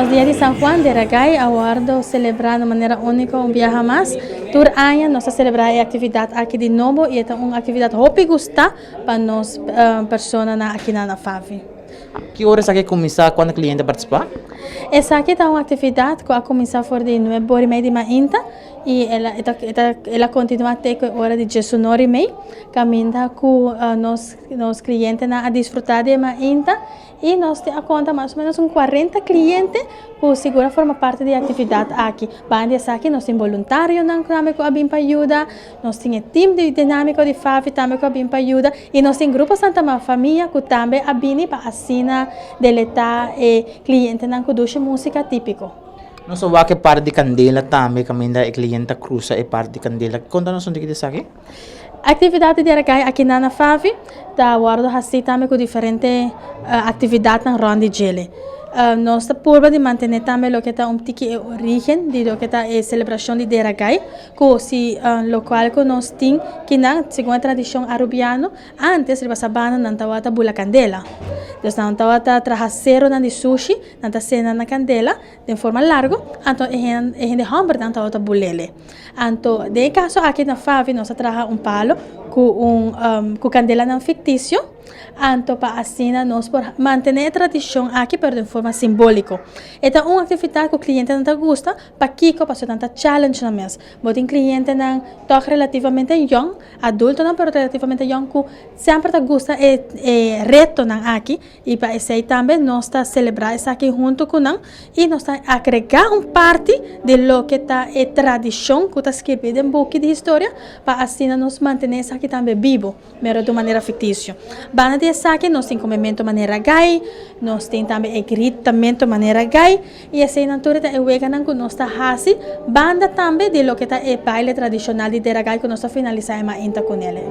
los días de San Juan de Ragay, aguardo celebrar de manera única un viaje más. Tur año nos celebrar actividad aquí de nuevo y esta es una actividad que gusta para nos personas aquí na Favi. Que horas aqui começar quando o cliente participar? Essa aqui é uma atividade que a começar for de 9h30 de manhã e ela continua até a hora de 19h30. Caminha com nos clientes a desfrutar de manhã e nós temos conta mais ou menos 40 clientes que segura forma parte da atividade aqui. Banda aqui nós temos voluntário que abim para ajuda, nós temos time de dinâmico de FAV também que abim para ajuda e nós temos grupo Santa Maria Família que também abim para assinar, deletar e cliente que duche música típico. Nós só vai que parte de candela também, caminha e cliente cruza e parte de candela. Conta-nos onde que isso aqui? Atividade de Ragay aqui na Favi, da guardo assim também com diferentes atividades na ronda de gele. Nós estamos de manter também o que é tique origem de o que é a celebração de Ragay, que se local que nós temos que na segundo a tradição arubiano, antes ele passava na tawata bula candela. Então na tawata trajaceiro na de sushi, na cena na candela, de forma larga, então é de hamburger na tawata bulele. Então de caso aqui na Favi nós traja palo com candela não fictício. Então, para assim, nós manter a tradição aqui, mas de forma simbólica. Esta é uma atividade que o cliente não gosta, para que passou tanta challenge na mesa. Mas tem cliente não toca relativamente young, adulto não, mas relativamente young, que sempre gosta e reto não aqui. E para isso também nós está celebrar isso aqui junto com nós e nós está agregar parte de lo que está a tradição que está escrito em book de história, para assim nós manter isso aqui também vivo, mas de maneira fictícia. Banda de aqui nós temos comimento maneira gai, nós temos também gritamento maneira gai e assim natureza é o que nós está fazendo, banda também de lo que está o baile tradicional de gai que nós está finalizando ainda com ele.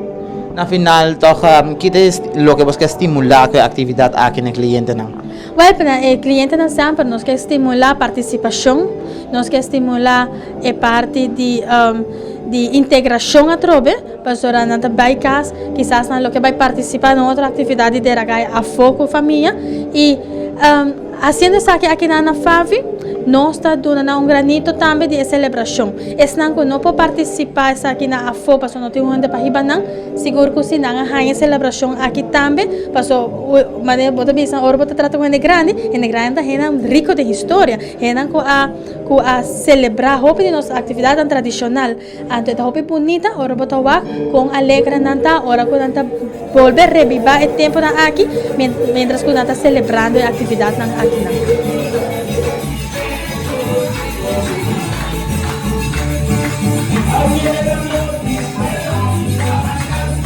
Na final, toca que é o que você quer estimular a atividade aqui no cliente não? Well, para o cliente não sempre nós quer estimular a participação, nós quer estimular a parte de integração a trobe, para não vai casa, quizás não que vai participar em outra atividade de Ragay a foco família e haciendo isso aqui na Favi, nós está dando granito também de celebração. Esse não que não pode participar aqui na AFO, para não ter onde para ir não, seguro que se não há celebração aqui também, para mas bota bisa, ora bota trata com grande é rico de história, é não que a celebrar hope de nossa atividade tradicional, então é hope bonita, ora bota wa com alegre nanta, ora com nanta volver revivar o tempo aqui, mientras que nanta celebrando a atividade aqui.